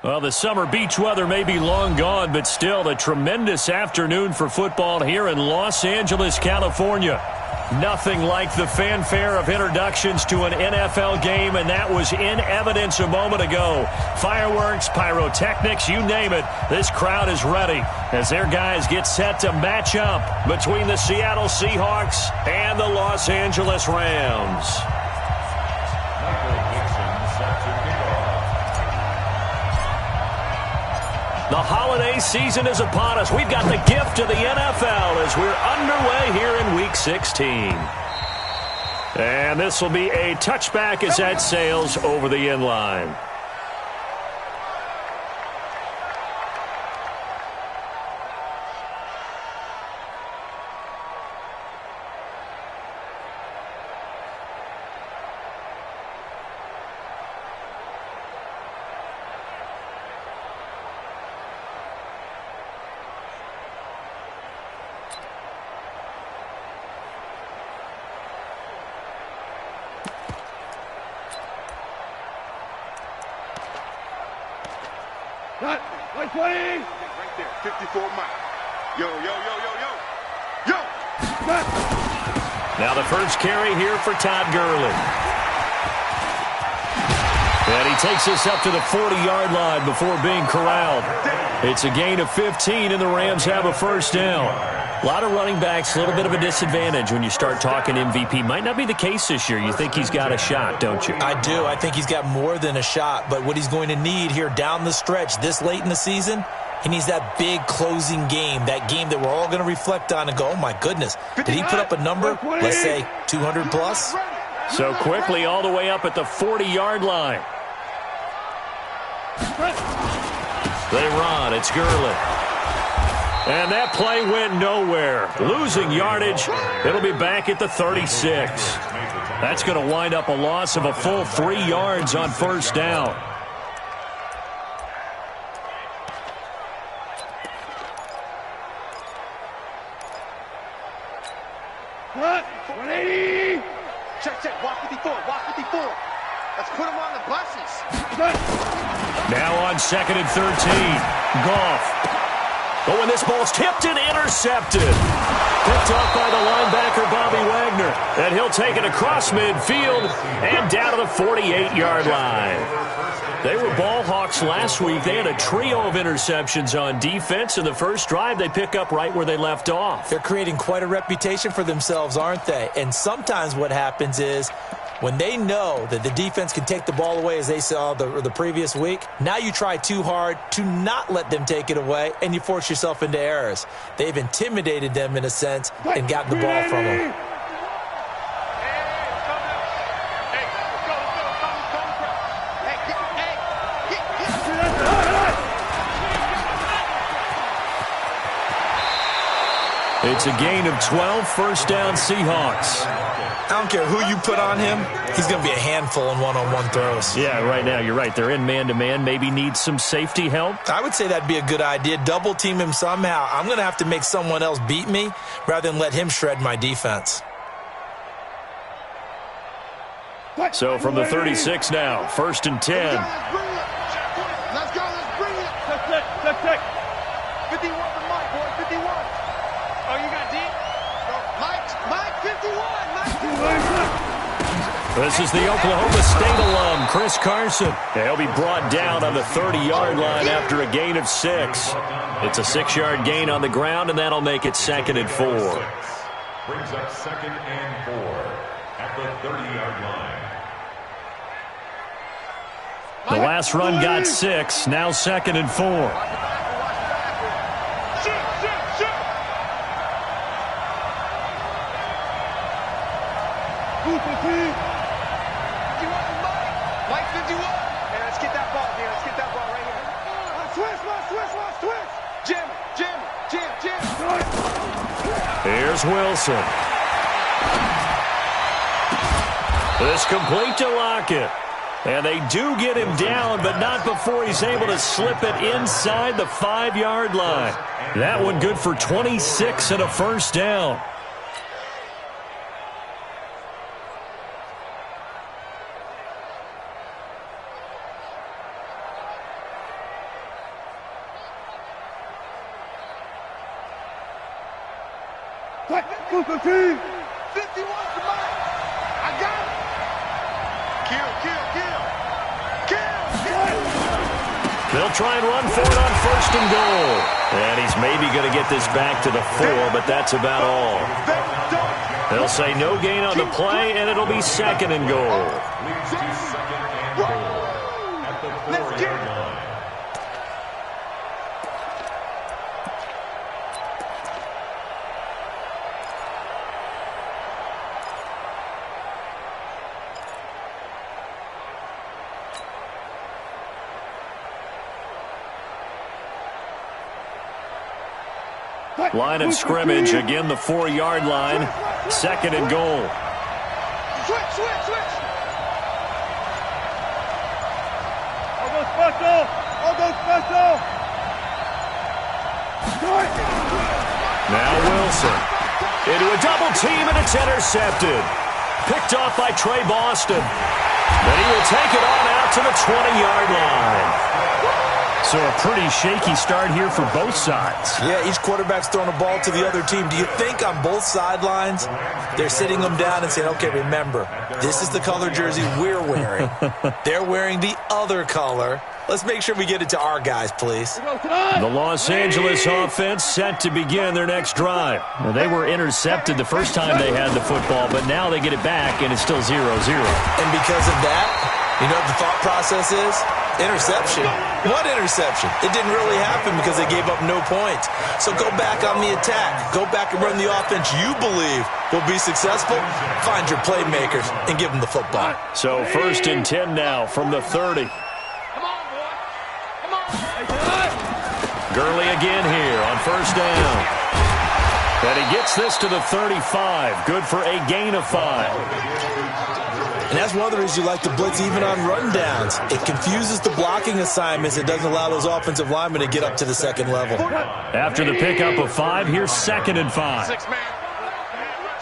Well, the summer beach weather may be long gone, but still a tremendous afternoon for football here in Los Angeles, California. Nothing like the fanfare of introductions to an NFL game, and that was in evidence a moment ago. Fireworks, pyrotechnics, you name it. This crowd is ready as their guys get set to match up between the Seattle Seahawks and the Los Angeles Rams. The holiday season is upon us. We've got the gift of the NFL as we're underway here in Week 16. And this will be a touchback as that sails over the end line. Cut! 120! Right there, 54 mile. Yo, yo, yo, yo, yo. Yo! Cut! Now the first carry here for Todd Gurley. And he takes us up to the 40-yard line before being corralled. It's a gain of 15, and the Rams have a first down. A lot of running backs, a little bit of a disadvantage when you start talking MVP. Might not be the case this year. You think he's got a shot, don't you? I do. I think he's got more than a shot. But what he's going to need here down the stretch this late in the season, he needs that big closing game, that game that we're all going to reflect on and go, oh, my goodness, did he put up a number, let's say, 200 plus? So quickly all the way up at the 40-yard line. They run. It's Gurley. And that play went nowhere. Losing yardage. It'll be back at the 36. That's going to wind up a loss of a full 3 yards on first down. Cut! 180! Check, check. Walk 54. Walk 54. Let's put him on the buses. Cut! Now on second and 13. Goff. Oh, and this ball's tipped and intercepted. Picked off by the linebacker, Bobby Wagner. And he'll take it across midfield and down to the 48-yard line. They were ball hawks last week. They had a trio of interceptions on defense. In the first drive, they pick up right where they left off. They're creating quite a reputation for themselves, aren't they? And sometimes what happens is when they know that the defense can take the ball away, as they saw the previous week, now you try too hard to not let them take it away, and you force yourself into errors. They've intimidated them, in a sense, and gotten the ball from them. It's a gain of 12, first down Seahawks. I don't care who you put on him, he's going to be a handful in one-on-one throws. Yeah, right now, you're right. They're in man-to-man. Maybe need some safety help. I would say that'd be a good idea. Double team him somehow. I'm going to have to make someone else beat me rather than let him shred my defense. So from the 36 now, first and 10. Let's go, let's bring it. Check, check. 51 for Mike, boy, 51. Oh, you got deep? No, Mike, 51. This is the Oklahoma State alum, Chris Carson. He'll be brought down on the 30-yard line after a gain of 6. It's a 6-yard gain on the ground, and that'll make it second and 4. Brings up second and 4 at the 30-yard line. The last run got 6, now second and 4. Mike 51. Hey, let's get that ball, dude. Let's get that ball right here. Twist. Jim. Here's Wilson. This complete to Lockett. And they do get him down, but not before he's able to slip it inside the 5-yard line. That one good for 26 and a first down. Go team. 51 to Mike. I got it. Kill. They'll try and run for it on first and goal. And he's maybe going to get this back to the 4, but that's about all. They'll say no gain on the play, and it'll be second and goal. Leads to second and goal at the 4-yard line. Line of scrimmage, again the 4-yard line. Second and goal. Switch. I'll go special. Now Wilson. Into a double team, and it's intercepted. Picked off by Trey Boston. But he will take it on out to the 20-yard line. So a pretty shaky start here for both sides. Yeah, each quarterback's throwing a ball to the other team. Do you think on both sidelines they're sitting them down and saying, okay, remember, this is the color jersey we're wearing. They're wearing the other color. Let's make sure we get it to our guys, please. The Los Angeles offense set to begin their next drive. Well, they were intercepted the first time they had the football, but now they get it back, and it's still 0-0. And because of that, you know what the thought process is? Interception. What interception? It didn't really happen because they gave up no points. So go back on the attack. Go back and run the offense you believe will be successful. Find your playmakers and give them the football. So 1st and 10 now from the 30. Come on, boy. Come on. Gurley again here on first down. And he gets this to the 35. Good for a gain of 5. And that's one of the reasons you like to blitz even on rundowns. It confuses the blocking assignments. It doesn't allow those offensive linemen to get up to the second level. After the pickup of 5, here's 2nd and 5. 6 man.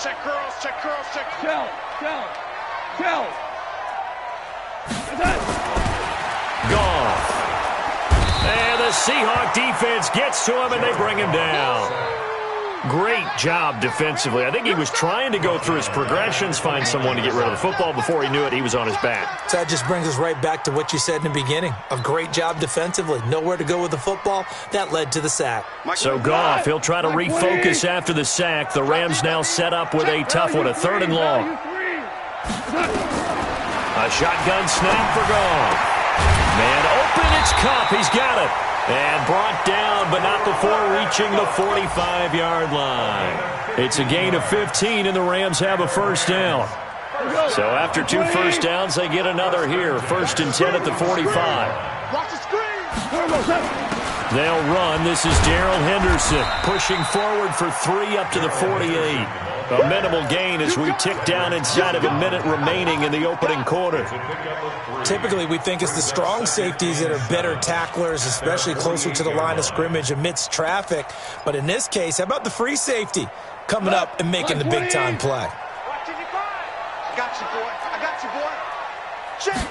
Check curls. Goff. And the Seahawks defense gets to him, and they bring him down. Great job defensively. I think he was trying to go through his progressions, find someone to get rid of the football. Before he knew it, he was on his back. So that just brings us right back to what you said in the beginning. A great job defensively. Nowhere to go with the football. That led to the sack. So Goff, he'll try to refocus after the sack. The Rams now set up with a tough one, a 3rd and long. A shotgun snap for Goff. Man open, it's Cup. He's got it. And brought down, but not before reaching the 45-yard line. It's a gain of 15, and the Rams have a first down. So after 2 first downs, they get another here. 1st and 10 at the 45. Watch the screen. They'll run. This is Darrell Henderson pushing forward for 3 up to the 48. A minimal gain as we tick down inside of a minute remaining in the opening quarter. Typically, we think it's the strong safeties that are better tacklers, especially closer to the line of scrimmage amidst traffic. But in this case, how about the free safety coming up and making the big-time play? I got you, boy. Check.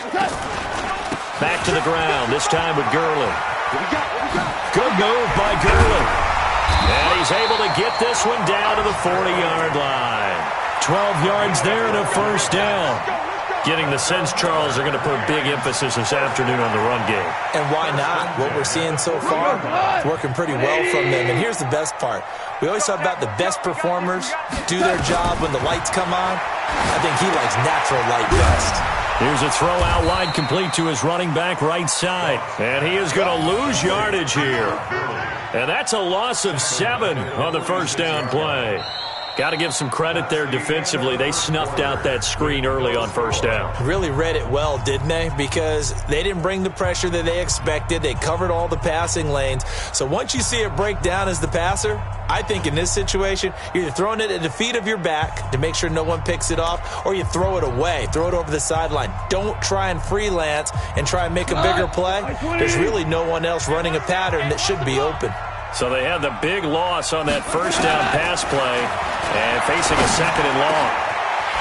Back to the ground, this time with Gurley. Good move by Gurley. And he's able to get this one down to the 40-yard line. 12 yards there and a first down. Getting the sense, Charles, they're going to put big emphasis this afternoon on the run game. And why not? What we're seeing so far, it's working pretty well from them. And here's the best part. We always talk about the best performers do their job when the lights come on. I think he likes natural light best. Here's a throw out wide, complete to his running back right side. And he is going to lose yardage here. And that's a loss of 7 on the first down play. Got to give some credit there defensively. They snuffed out that screen early on first down. Really read it well, didn't they? Because they didn't bring the pressure that they expected. They covered all the passing lanes. So once you see it break down as the passer, I think in this situation, you're either throwing it at the feet of your back to make sure no one picks it off, or you throw it away, throw it over the sideline. Don't try and freelance and try and make a bigger play. There's really no one else running a pattern that should be open. So they had the big loss on that first down pass play and facing a 2nd and long.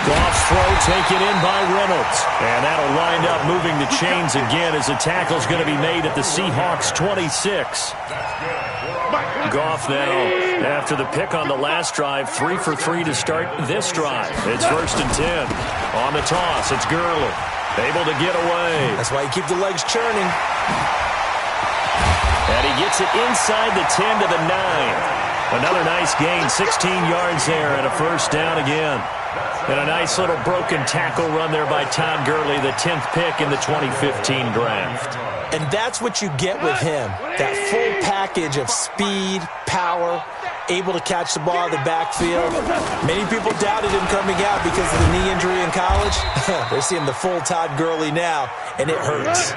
Goff's throw taken in by Reynolds. And that'll wind up moving the chains again as the tackle's going to be made at the Seahawks 26. Goff now, after the pick on the last drive, 3 for 3 to start this drive. It's 1st and 10. On the toss, it's Gurley. Able to get away. That's why you keep the legs churning. And he gets it inside the 10 to the 9. Another nice gain, 16 yards there and a 1st down again. And a nice little broken tackle run there by Todd Gurley, the 10th pick in the 2015 draft. And that's what you get with him, that full package of speed, power, able to catch the ball in the backfield. Many people doubted him coming out because of the knee injury in college. They're seeing the full Todd Gurley now, and it hurts.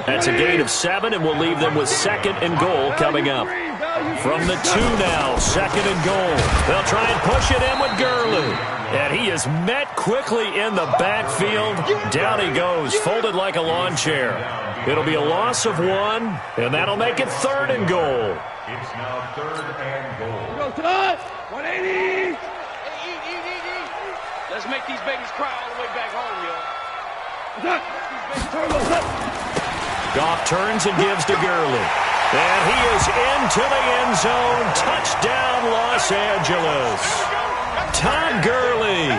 That's a gain of 7, and we'll leave them with 2nd and goal coming up. From the 2 now, 2nd and goal. They'll try and push it in with Gurley. And he is met quickly in the backfield. Down he goes, folded like a lawn chair. It'll be a loss of 1, and that'll make it 3rd and goal. It's now 3rd and goal. Go, Todd! 180! Let's make these babies cry all the way back home, yo. Goff turns and gives to Gurley. And he is into the end zone. Touchdown, Los Angeles. Todd Gurley,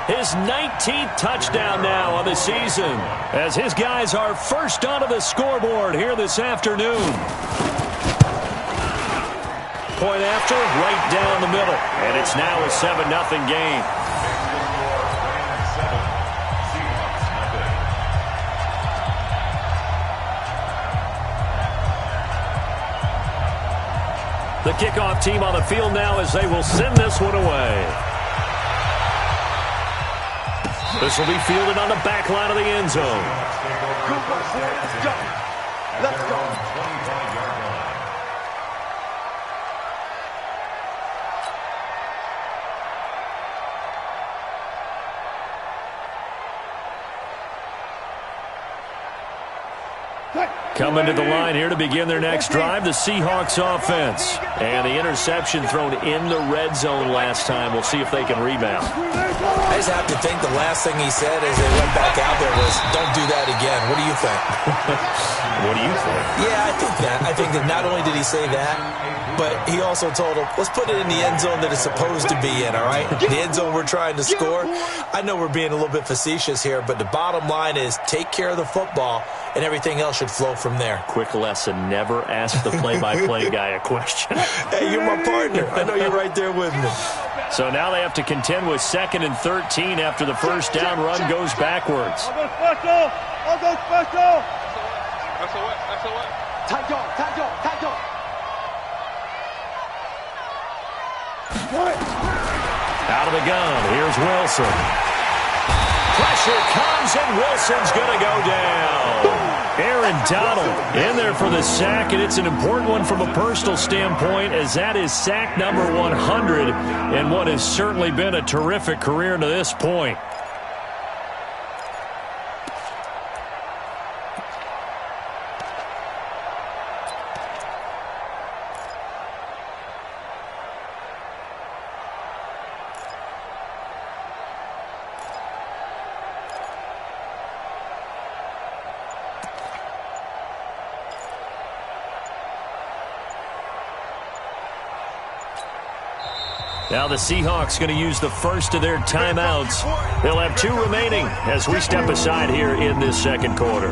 his 19th touchdown now on the season, as his guys are first onto the scoreboard here this afternoon. Point after, right down the middle. And it's now a 7-0 game. The kickoff team on the field now as they will send this one away. This will be fielded on the back line of the end zone. Let's go. Let's go. Coming to the line here to begin their next drive, the Seahawks offense. And the interception thrown in the red zone last time. We'll see if they can rebound. I just have to think the last thing he said as they went back out there was, don't do that again. What do you think? What do you think? Yeah, I think that. I think that not only did he say that, but he also told him, let's put it in the end zone that it's supposed to be in, all right? The end zone we're trying to score. I know we're being a little bit facetious here, but the bottom line is take care of the football, and everything else should flow from there. Quick lesson, never ask the play-by-play guy a question. Hey, you're my partner. I know you're right there with me. So now they have to contend with 2nd and 13 after the first down run goes backwards. I'll go special. I'll go special. That's what? That's what? Tight dog, tight dog, tight dog. Out of the gun, here's Wilson. Pressure comes, and Wilson's going to go down. Aaron Donald in there for the sack, and it's an important one from a personal standpoint, as that is sack number 100 in what has certainly been a terrific career to this point. Now the Seahawks going to use the first of their timeouts. They'll have 2 remaining as we step aside here in this second quarter.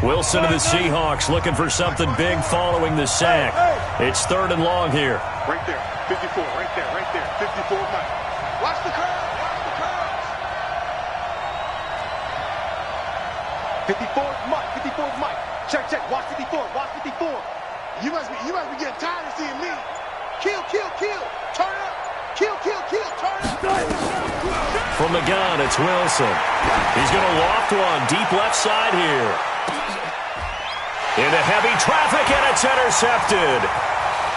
Wilson to the Seahawks looking for something big following the sack. It's 3rd and long here. Right there, 54, right there, right there, 54 Mike. Watch the curve. 54th Mike, 54th Mike. Check, check. Watch 54, watch 54. You must be getting tired of seeing me. Kill, kill, kill. Turn up. Kill, kill, kill. Turn up. From the gun, it's Wilson. He's going to loft one deep left side here. Into heavy traffic, and it's intercepted.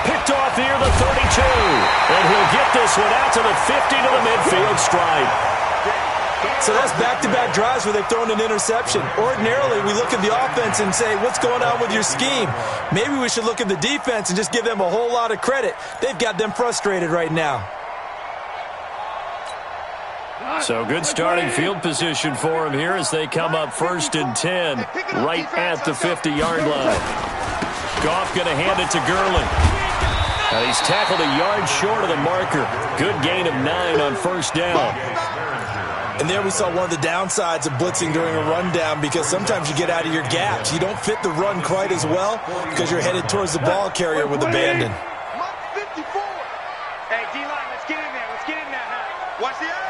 Picked off near the 32. And he'll get this one out to the 50 to the midfield stripe. So that's back-to-back drives where they've thrown an interception. Ordinarily, we look at the offense and say, what's going on with your scheme? Maybe we should look at the defense and just give them a whole lot of credit. They've got them frustrated right now. So good starting field position for him here as they come up 1st and 10 right at the 50-yard line. Goff going to hand it to Gurley. And he's tackled a yard short of the marker. Good gain of 9 on 1st down. And there we saw one of the downsides of blitzing during a rundown, because sometimes you get out of your gaps. You don't fit the run quite as well because you're headed towards the ball carrier with abandon. 54. Hey, D-line, let's get in there. Let's get in there now. Watch the eye.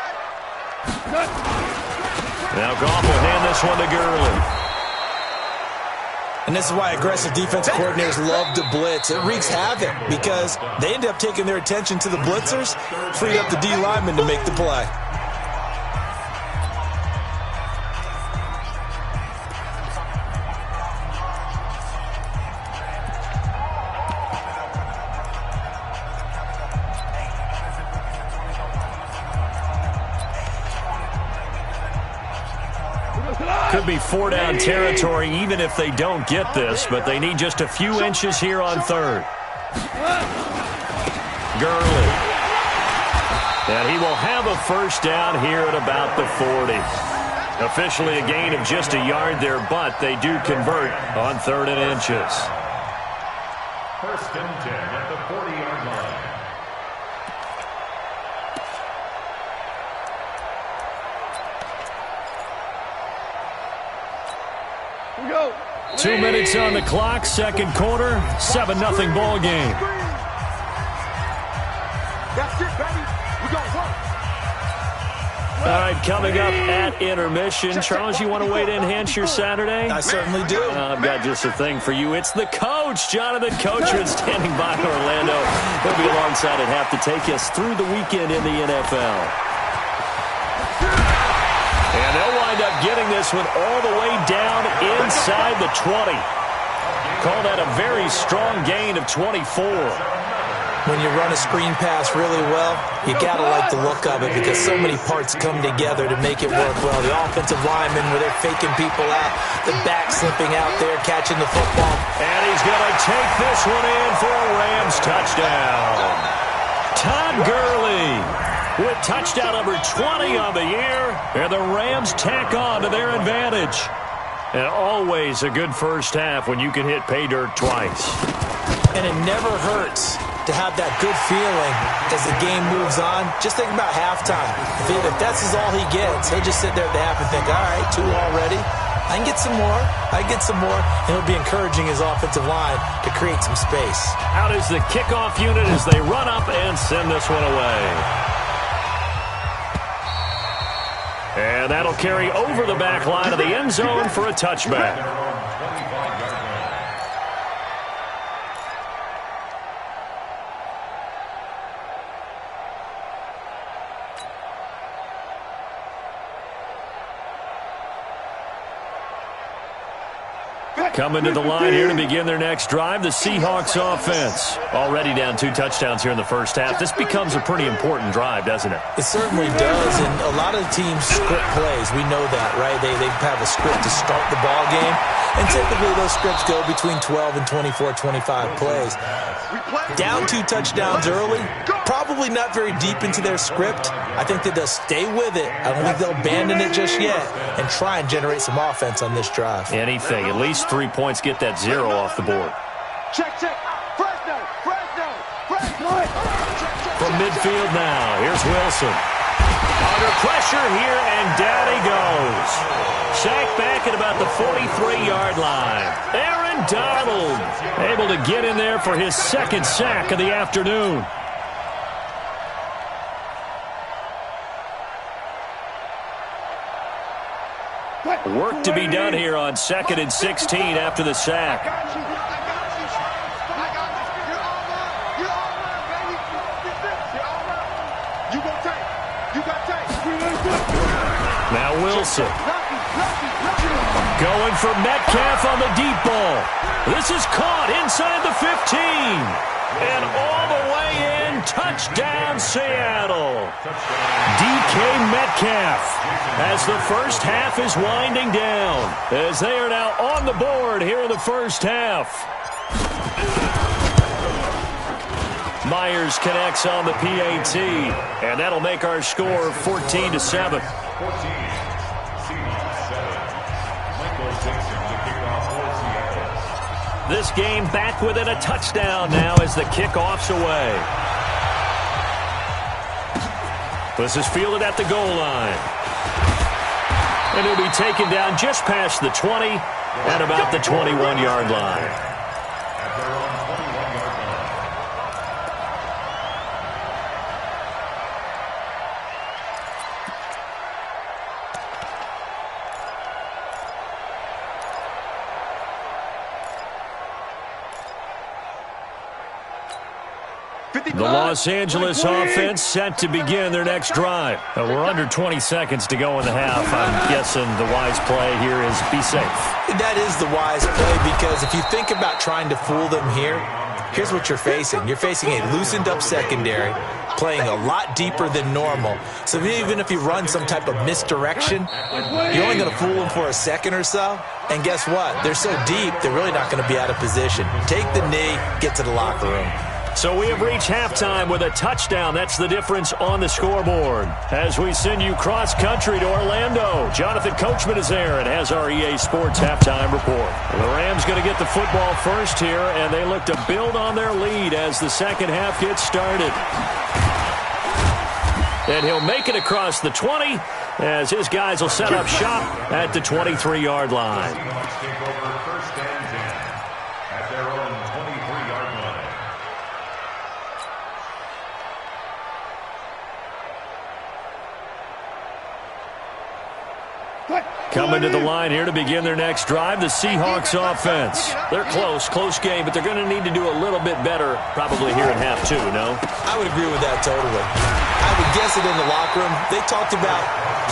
Now Goff will hand this one to Gurley. And this is why aggressive defensive coordinators love to blitz. It wreaks havoc because they end up taking their attention to the blitzers, free up the D lineman to make the play. Could be 4-down territory even if they don't get this, but they need just a few inches here on 3rd. Gurley. And he will have a 1st down here at about the 40. Officially a gain of just a yard there, but they do convert on 3rd and inches. 1st and 10 at the 40-yard line. 2 minutes on the clock, 2nd quarter, 7-0 ball game. That's it, baby. We got work. All right, coming up at intermission. Charles, you want a way to enhance your Saturday? I certainly do. I've got just a thing for you. It's the coach, Jonathan Coachman, standing by Orlando. He'll be alongside at half to take us through the weekend in the NFL. And they'll wind up getting this one all the way down inside the 20. Call that a very strong gain of 24. When you run a screen pass really well, you got to like the look of it because so many parts come together to make it work well. The offensive linemen, where they're faking people out, the back slipping out there, catching the football. And he's going to take this one in for a Rams touchdown. Todd Gurley with touchdown number 20 on the year, and the Rams tack on to their advantage. And always a good first half when you can hit pay dirt twice. And it never hurts to have that good feeling as the game moves on. Just think about halftime. If that's all he gets, he'll just sit there at the half and think, all right, 2 already. I can get some more. I can get some more. And he'll be encouraging his offensive line to create some space. Out is the kickoff unit as they run up and send this one away. And that'll carry over the back line of the end zone for a touchback. Coming to the line here to begin their next drive, the Seahawks offense. Already down 2 touchdowns here in the first half. This becomes a pretty important drive, doesn't it? It certainly does, and a lot of the teams script plays. We know that, right? They have a script to start the ball game, and typically those scripts go between 12 and 24, 25 plays. Down 2 touchdowns early, probably not very deep into their script. I think that they'll stay with it. I don't think they'll abandon it just yet and try and generate some offense on this drive. Anything. At least 3 points, get that 0 off the board. Check. Fresno. From midfield now, here's Wilson. Under pressure here, and down he goes. Sacked back at about the 43-yard line. Aaron Donald able to get in there for his 2nd sack of the afternoon. Work to be done here on 2nd and 16 after the sack. Now Wilson. Going for Metcalf on the deep ball. This is caught inside the 15. And all the way in and touchdown, Seattle. DK Metcalf as the first half is winding down, as they are now on the board here in the first half. Myers connects on the PAT, and that'll make our score 14-7. 14, Seahawks 7. Michael Dixon to kick off for Seattle. This game back within a touchdown now as the kickoff's away. This is fielded at the goal line. And he'll be taken down just past the 20 at about the 21-yard line. At their own 21-yard line. The Los Angeles offense set to begin their next drive. We're under 20 seconds to go in the half. I'm guessing the wise play here is be safe. That is the wise play, because if you think about trying to fool them here, here's what you're facing. You're facing a loosened up secondary, playing a lot deeper than normal. So even if you run some type of misdirection, you're only going to fool them for a second or so. And guess what? They're so deep, they're really not going to be out of position. Take the knee, get to the locker room. So we have reached halftime with a touchdown. That's the difference on the scoreboard. As we send you cross-country to Orlando, Jonathan Coachman is there and has our EA Sports halftime report. The Rams going to get the football first here, and they look to build on their lead as the second half gets started. And he'll make it across the 20 as his guys will set up shop at the 23-yard line. Seahawks take over first and 10 at their own 23-yard line. Coming to the line here to begin their next drive, the Seahawks offense. They're close game, but they're going to need to do a little bit better probably here in half two, no? I would agree with that totally. I would guess it in the locker room. They talked about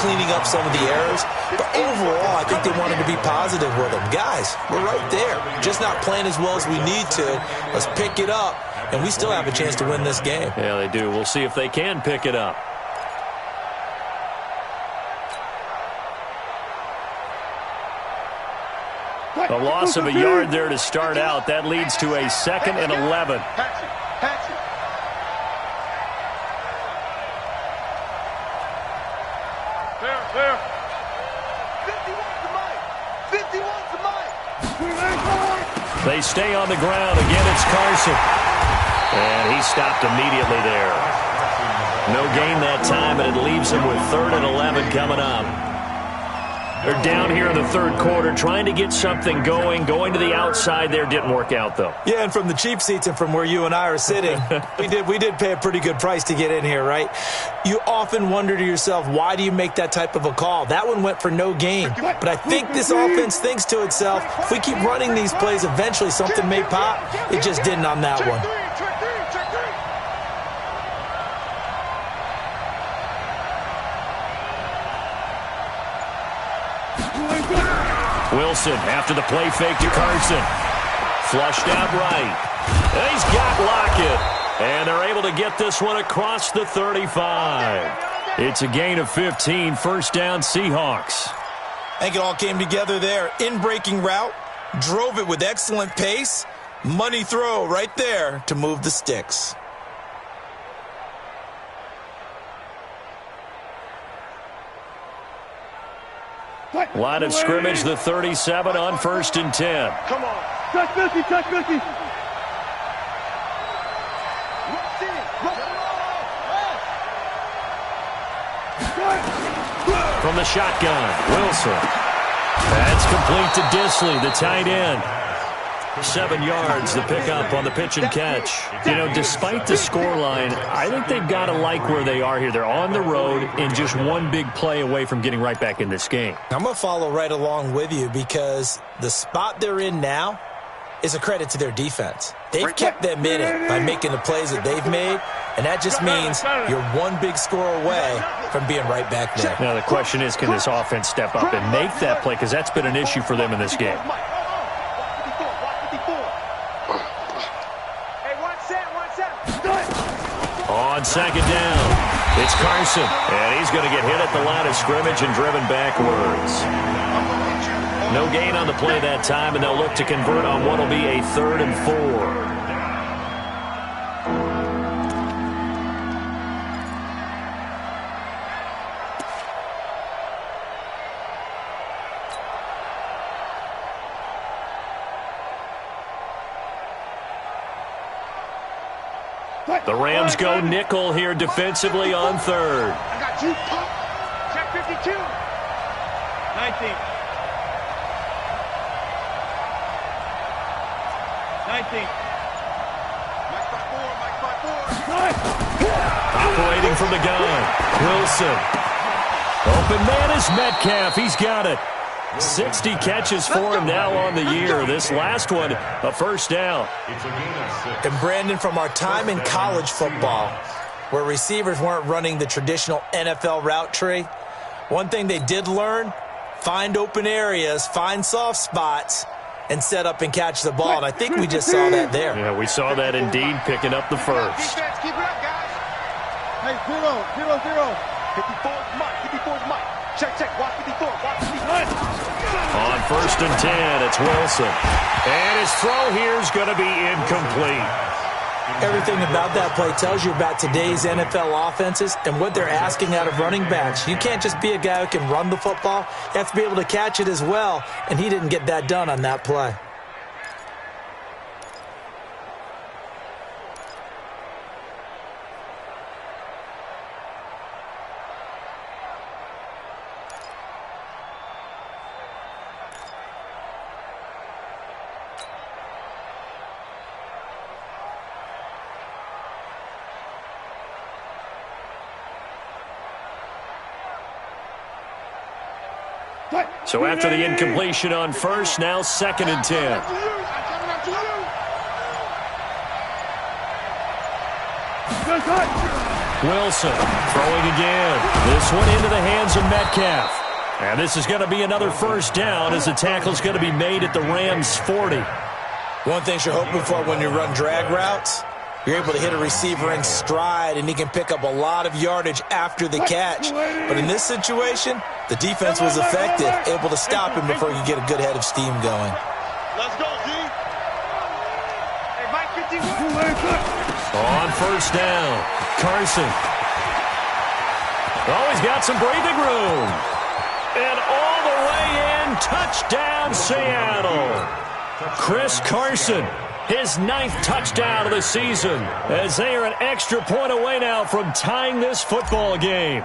cleaning up some of the errors, but overall, I think they wanted to be positive with them. Guys, we're right there. Just not playing as well as we need to. Let's pick it up, and we still have a chance to win this game. Yeah, they do. We'll see if they can pick it up. A loss of a yard there to start out. That leads to a 2nd and 11. Fair. 51's the mic. 51's the mic. They stay on the ground. Again, it's Carson. And he stopped immediately there. No gain that time, and it leaves him with 3rd and 11 coming up. They're down here in the third quarter trying to get something going to the outside there. Didn't work out, though. Yeah, and from the cheap seats and from where you and I are sitting, we did pay a pretty good price to get in here, right? You often wonder to yourself, why do you make that type of a call? That one went for no gain. But I think this offense thinks to itself, if we keep running these plays, eventually something may pop. It just didn't on that one. Wilson after the play fake to Carson. Flushed out right. And he's got Lockett. And they're able to get this one across the 35. It's a gain of 15. First down, Seahawks. I think it all came together there. In-breaking route. Drove it with excellent pace. Money throw right there to move the sticks. Line of scrimmage, the 37 on 1st and 10. Come on. Touch 50. From the shotgun, Wilson. That's complete to Disley, the tight end. 7 yards, the pickup on the pitch and catch. You know, despite the scoreline, I think they've got to like where they are here. They're on the road and just one big play away from getting right back in this game. I'm going to follow right along with you because the spot they're in now is a credit to their defense. They've kept them in it by making the plays that they've made, and that just means you're one big score away from being right back there. Now, the question is, can this offense step up and make that play? Because that's been an issue for them in this game. second down. It's Carson, and he's going to get hit at the line of scrimmage and driven backwards. No gain on the play that time, and they'll look to convert on what will be a 3rd and 4. The Rams go nickel here defensively on 3rd. I got you. Check 52. 19. 19. Mike 5-4. Operating from the gun. Wilson. Open man is Metcalf. He's got it. 60 catches for him now on the year. This last one, a first down. And Brandon, from our time in college football, where receivers weren't running the traditional NFL route tree, one thing they did learn, find open areas, find soft spots, and set up and catch the ball. And I think we just saw that there. Yeah, we saw that indeed, picking up the first. Defense, keep it up, guys. Hey, 0-0-0. 54's Mike. 54's Mike. Check. Watch 54. Watch 54. On 1st and 10, it's Wilson. And his throw here is going to be incomplete. Everything about that play tells you about today's NFL offenses and what they're asking out of running backs. You can't just be a guy who can run the football. You have to be able to catch it as well, and he didn't get that done on that play. So after the incompletion on 1st, now 2nd and 10. Wilson throwing again. This one into the hands of Metcalf. And this is going to be another first down as the tackle's going to be made at the Rams' 40. One thing you're hoping for when you run drag routes, you're able to hit a receiver in stride, and he can pick up a lot of yardage after the catch. But in this situation, the defense was effective, able to stop him before you get a good head of steam going. Let's go, G. Hey, Mike 51. On 1st down, Carson. Oh, he's got some breathing room. And all the way in, touchdown, Seattle. Chris Carson, his 9th touchdown of the season, as they are an extra point away now from tying this football game.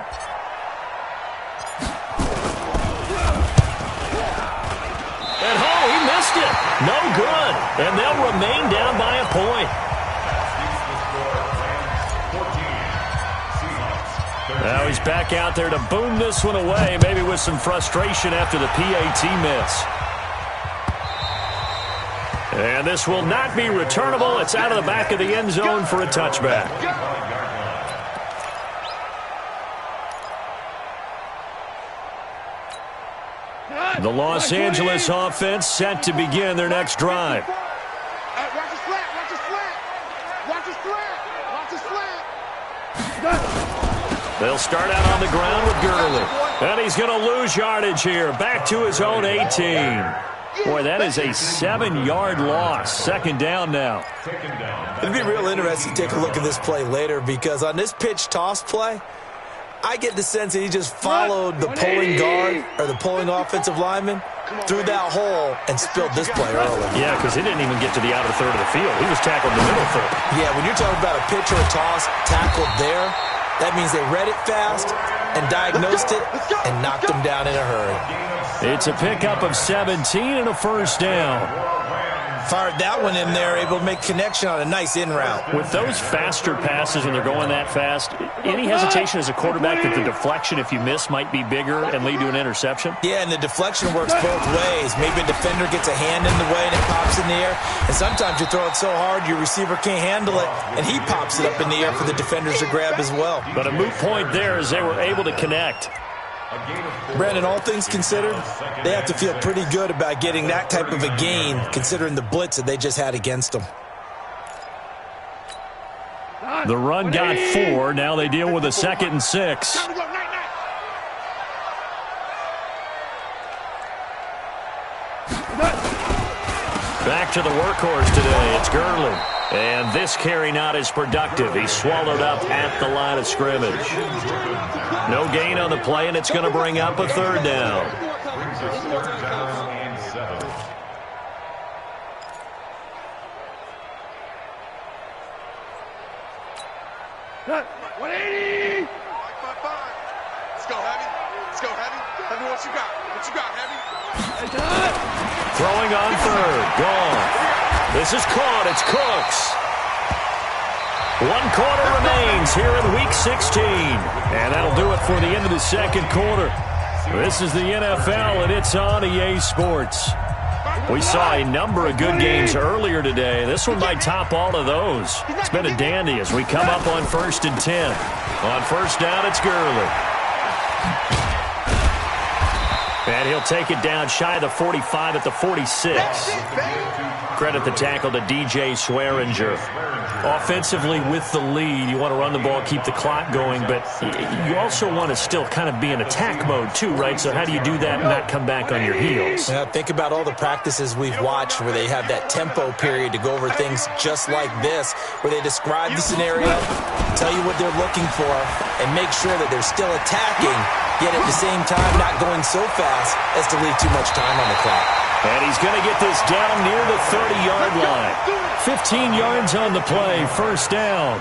And oh, he missed it. No good. And they'll remain down by a point. Now he's back out there to boom this one away, maybe with some frustration after the PAT miss. And this will not be returnable. It's out of the back of the end zone for a touchback. The Los Angeles offense set to begin their next drive. Watch his flat. Watch his flat. Watch his flat. Watch his flat. They'll start out on the ground with Gurley. And he's going to lose yardage here. Back to his own 18. Boy, that is a 7-yard loss. 2nd down now. It'd be real interesting to take a look at this play later, because on this pitch toss play, I get the sense that he just followed the pulling guard or the pulling offensive lineman through that hole and spilled this play early. Yeah, because he didn't even get to the outer third of the field. He was tackled in the middle third. Yeah, when you're talking about a pitch or a toss tackled there, that means they read it fast and diagnosed it and knocked him down in a hurry. It's a pickup of 17 and a first down. Fired that one in there, able to make connection on a nice in route. With those faster passes when they're going that fast, any hesitation as a quarterback that the deflection, if you miss, might be bigger and lead to an interception? Yeah, and the deflection works both ways. Maybe a defender gets a hand in the way and it pops in the air. And sometimes you throw it so hard your receiver can't handle it, and he pops it up in the air for the defenders to grab as well. But a moot point there as they were able to connect. Brandon, all things considered, they have to feel pretty good about getting that type of a gain, considering the blitz that they just had against them. The run got 4. Now they deal with a 2nd and 6. Back to the workhorse today. It's Gurley. And this carry not as productive. He's swallowed up at the line of scrimmage. No gain on the play, and it's going to bring up a 3rd down. Brings us 3rd down and 7. Let's go, Heavy. Let's go, Heavy. Heavy, what you got? What you got, Heavy? Throwing on 3rd. Gone. This is caught. It's Cooks. 1 quarter remains here in Week 16. And that'll do it for the end of the 2nd quarter. This is the NFL, and it's on EA Sports. We saw a number of good games earlier today. This one might top all of those. It's been a dandy as we come up on 1st and 10. On 1st down, it's Gurley. And he'll take it down shy of the 45 at the 46. Credit the tackle to DJ Swearinger. Offensively with the lead, you want to run the ball, keep the clock going, but you also want to still kind of be in attack mode too, right? So how do you do that and not come back on your heels? Yeah, think about all the practices we've watched where they have that tempo period to go over things just like this, where they describe the scenario, tell you what they're looking for, and make sure that they're still attacking, yet at the same time not going so fast as to leave too much time on the clock. And he's going to get this down near the 30-yard line. 15 yards on the play, 1st down.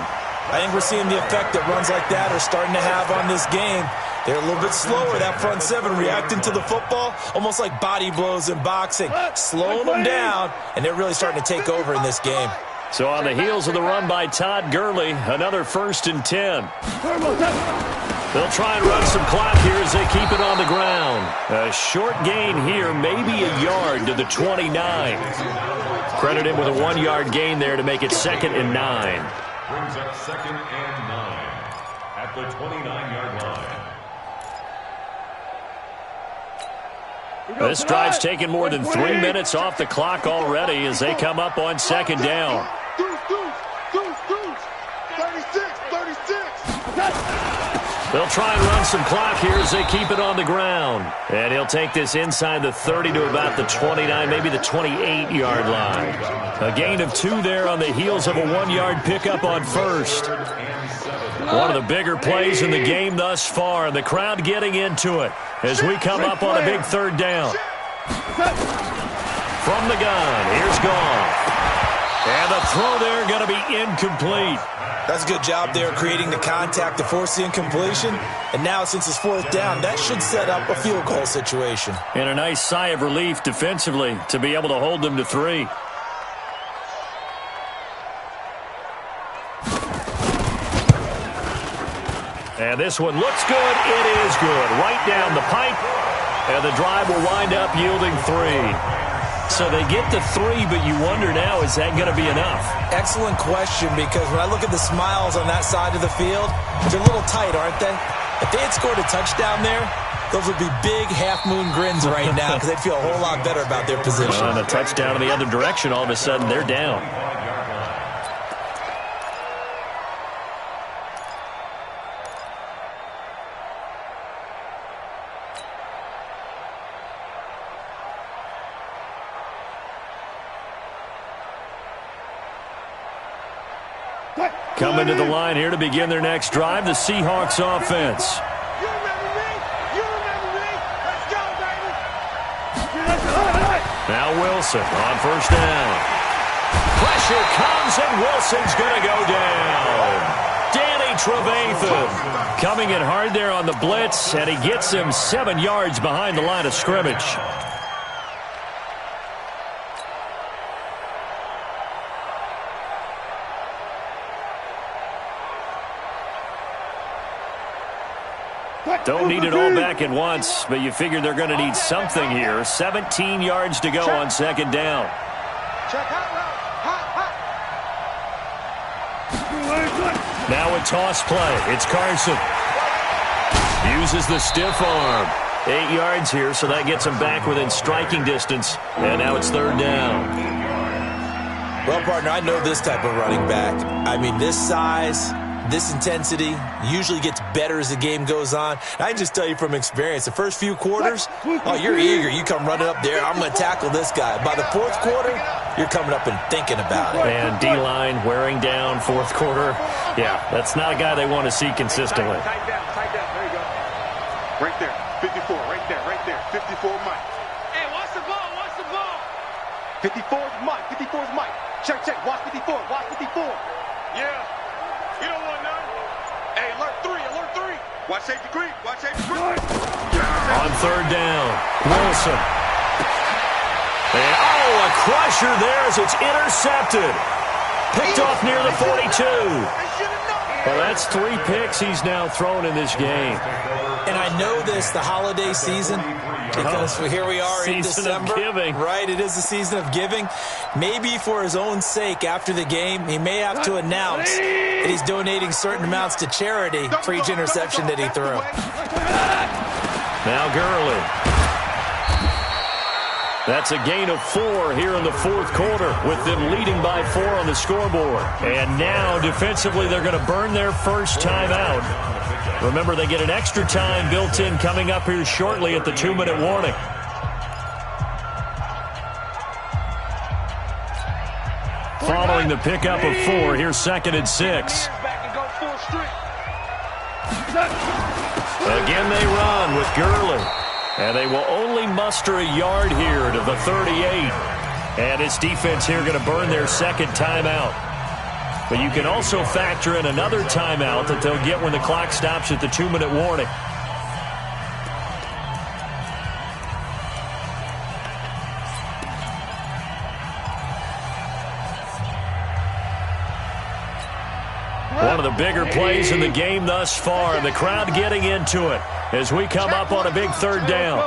I think we're seeing the effect that runs like that are starting to have on this game. They're a little bit slower, that front 7, reacting to the football, almost like body blows in boxing, slowing them down, and they're really starting to take over in this game. So on the heels of the run by Todd Gurley, another 1st and 10. They'll try and run some clock here as they keep it on the ground. A short gain here, maybe a yard to the 29. Credit him with a 1-yard gain there to make it 2nd and 9. Brings up 2nd and 9 at the 29-yard line. This drive's taken more than 3 minutes off the clock already as they come up on 2nd down. 36. They'll try and run some clock here as they keep it on the ground. And he'll take this inside the 30 to about the 29, maybe the 28-yard line. A gain of 2 there on the heels of a 1-yard pickup on 1st. One of the bigger plays in the game thus far. The crowd getting into it as we come up on a big 3rd down. From the gun, here's Goff. And the throw there going to be incomplete. That's a good job there creating the contact to force the incompletion. And now since it's 4th down, that should set up a field goal situation. And a nice sigh of relief defensively to be able to hold them to 3. And this one looks good. It is good. Right down the pipe. And the drive will wind up yielding 3. So they get the 3, but you wonder now, is that going to be enough? Excellent question, because when I look at the smiles on that side of the field, they're a little tight, aren't they? If they had scored a touchdown there, those would be big half-moon grins right now because they'd feel a whole lot better about their position. And a touchdown in the other direction, all of a sudden they're down. Coming to the line here to begin their next drive, the Seahawks offense. You remember me? You remember me? Let's go, baby! Now Wilson on 1st down. Pressure comes, and Wilson's going to go down. Danny Trevathan coming in hard there on the blitz, and he gets him 7 yards behind the line of scrimmage. Don't need it all back at once, but you figure they're going to need something here. 17 yards to go on 2nd down. Now a toss play. It's Carson. Uses the stiff arm. 8 yards here, so that gets him back within striking distance. And now it's 3rd down. Well, partner, I know this type of running back. I mean, this size, this intensity usually gets better as the game goes on. I can just tell you from experience, the first few quarters, oh, you're eager. You come running up there, I'm going to tackle this guy. By the fourth quarter, you're coming up and thinking about it. And D-line wearing down fourth quarter. Yeah, that's not a guy they want to see consistently. Tight down. There you go. Right there. 54. Right there. 54 Mike. Hey, watch the ball. 54's Mike. 54's Mike. Check. Watch 54. Yeah. You don't want none. Hey, alert 3. Watch safety creep. On third down, Wilson. And, a crusher there as it's intercepted. Picked off near the 42. Well, that's 3 picks he's now thrown in this game. And I know this, the holiday season, because here we are in December. Season of giving. Right, it is the season of giving. Maybe for his own sake, after the game, he may have to announce that he's donating certain amounts to charity for each interception that he threw. Now Gurley. That's a gain of 4 here in the fourth quarter with them leading by 4 on the scoreboard. And now defensively they're going to burn their first timeout. Remember, they get an extra time built in coming up here shortly at the 2-minute warning. Following the pickup of 4, here's 2nd and 6. Again they run with Gurley. And they will only muster a yard here to the 38. And its defense here going to burn their second timeout. But you can also factor in another timeout that they'll get when the clock stops at the 2-minute warning. One of the bigger plays in the game thus far. The crowd getting into it as we come up on a big third down.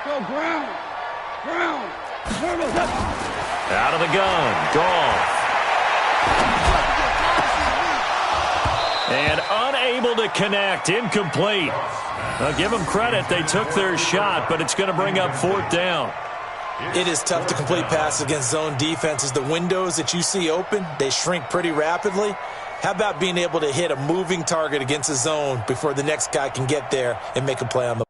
Go, ground. Out of the gun, Goff. And unable to connect, incomplete. Now give them credit, they took their shot, but it's going to bring up 4th down. It is tough to complete passes against zone defenses. The windows that you see open, they shrink pretty rapidly. How about being able to hit a moving target against a zone before the next guy can get there and make a play on the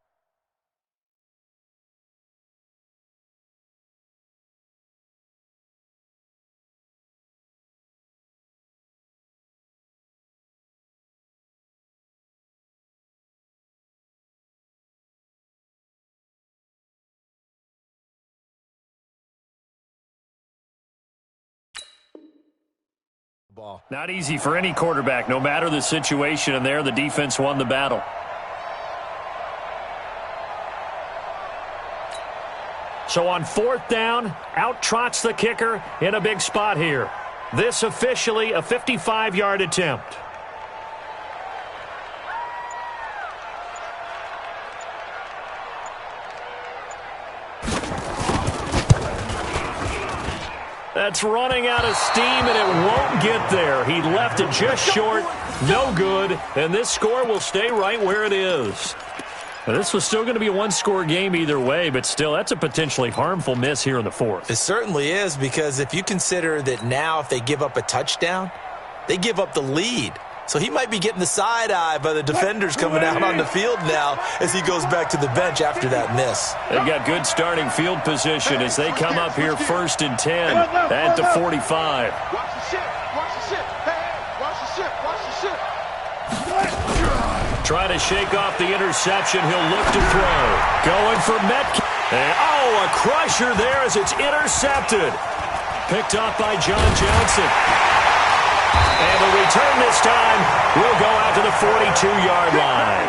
ball. Not easy for any quarterback, no matter the situation, and there the defense won the battle. So on 4th down, out trots the kicker in a big spot here. This officially a 55-yard attempt. That's running out of steam, and it won't get there. He left it just short, no good, and this score will stay right where it is. Now, this was still going to be a one-score game either way, but still, that's a potentially harmful miss here in the 4th. It certainly is, because if you consider that now if they give up a touchdown, they give up the lead. So he might be getting the side eye by the defenders coming out on the field now as he goes back to the bench after that miss. They've got good starting field position as they come up here 1st and 10 at the 45. Watch the ship. Hey, watch the ship. Trying to shake off the interception. He'll look to throw. Going for MEPL. And, a crusher there as it's intercepted. Picked off by John Johnson. And the return this time will go out to the 42-yard line.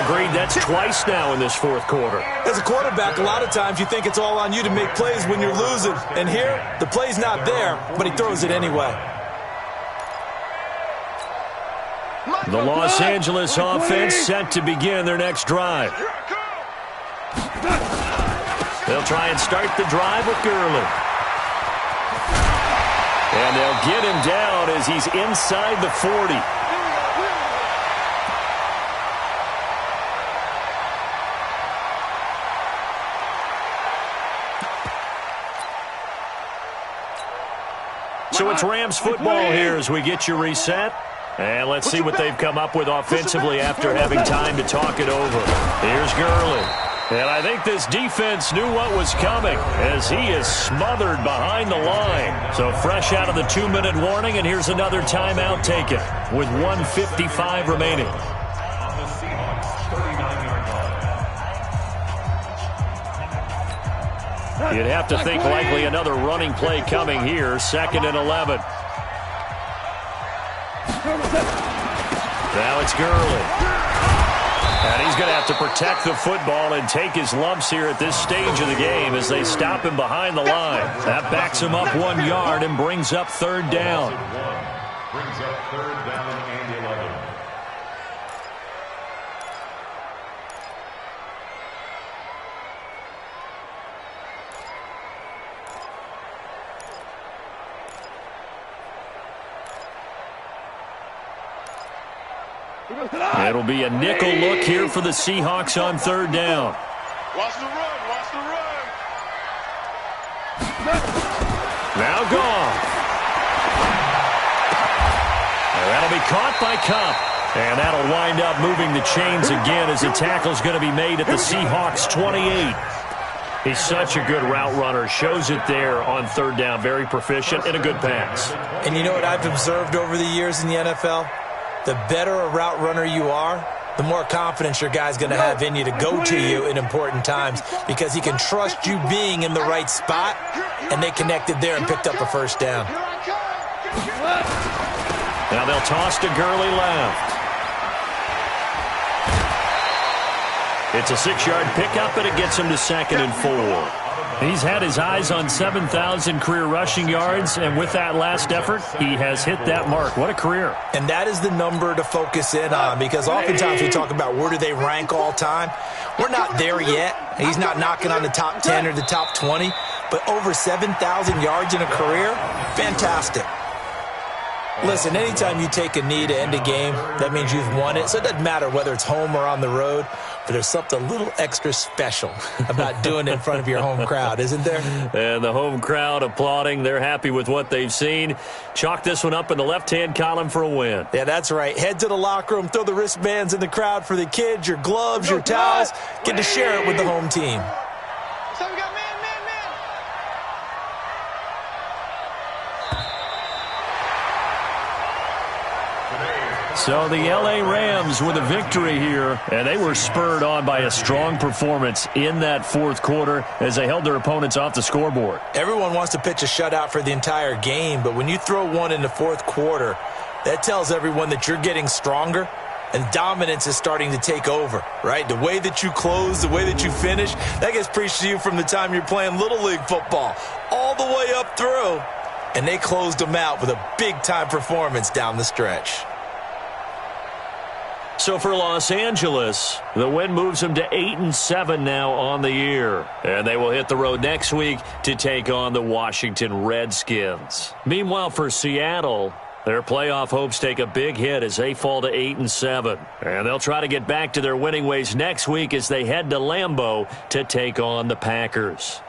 Agreed, that's twice now in this 4th quarter. As a quarterback, a lot of times you think it's all on you to make plays when you're losing. And here, the play's not there, but he throws it anyway. The Los Angeles offense set to begin their next drive. They'll try and start the drive with Gurley. And they'll get him down as he's inside the 40. So it's Rams football here as we get you reset. And let's see what they've come up with offensively after having time to talk it over. Here's Gurley. And I think this defense knew what was coming as he is smothered behind the line. So fresh out of the 2-minute warning, and here's another timeout taken with 1:55 remaining. On the Seahawks 39-yard line. You'd have to think likely another running play coming here, 2nd and 11. Now it's Gurley. And he's going to have to protect the football and take his lumps here at this stage of the game as they stop him behind the line. That backs him up 1 yard and brings up 3rd down. Brings up 3rd down and 11. It'll be a nickel look here for the Seahawks on 3rd down. Watch the run. Watch the run. Now gone. And that'll be caught by Cup. And that'll wind up moving the chains again as the tackle's going to be made at the Seahawks 28. He's such a good route runner. Shows it there on 3rd down. Very proficient and a good pass. And you know what I've observed over the years in the NFL? The better a route runner you are, the more confidence your guy's going to have in you to go to you in important times because he can trust you being in the right spot, and they connected there and picked up a 1st down. Now they'll toss to Gurley left. It's a 6-yard pickup, and it gets him to 2nd and 4. He's had his eyes on 7,000 career rushing yards, and with that last effort, he has hit that mark. What a career. And that is the number to focus in on because oftentimes we talk about where do they rank all time. We're not there yet. He's not knocking on the top 10 or the top 20, but over 7,000 yards in a career, fantastic. Listen, anytime you take a knee to end a game, that means you've won it. So it doesn't matter whether it's home or on the road, but there's something a little extra special about doing it in front of your home crowd, isn't there? And the home crowd applauding. They're happy with what they've seen. Chalk this one up in the left-hand column for a win. Yeah, that's right. Head to the locker room, throw the wristbands in the crowd for the kids, your gloves, your towels. Get to share it with the home team. So we got man. So the L.A. Rams with a victory here, and they were spurred on by a strong performance in that 4th quarter as they held their opponents off the scoreboard. Everyone wants to pitch a shutout for the entire game, but when you throw one in the 4th quarter, that tells everyone that you're getting stronger and dominance is starting to take over, right? The way that you close, the way that you finish, that gets preached to you from the time you're playing Little League football all the way up through, and they closed them out with a big-time performance down the stretch. So for Los Angeles, the win moves them to 8-7 now on the year. And they will hit the road next week to take on the Washington Redskins. Meanwhile, for Seattle, their playoff hopes take a big hit as they fall to 8-7. And they'll try to get back to their winning ways next week as they head to Lambeau to take on the Packers.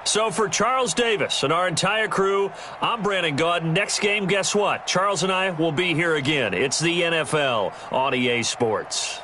So for Charles Davis and our entire crew, I'm Brandon Gaudin. Next game, guess what? Charles and I will be here again. It's the NFL on EA Sports.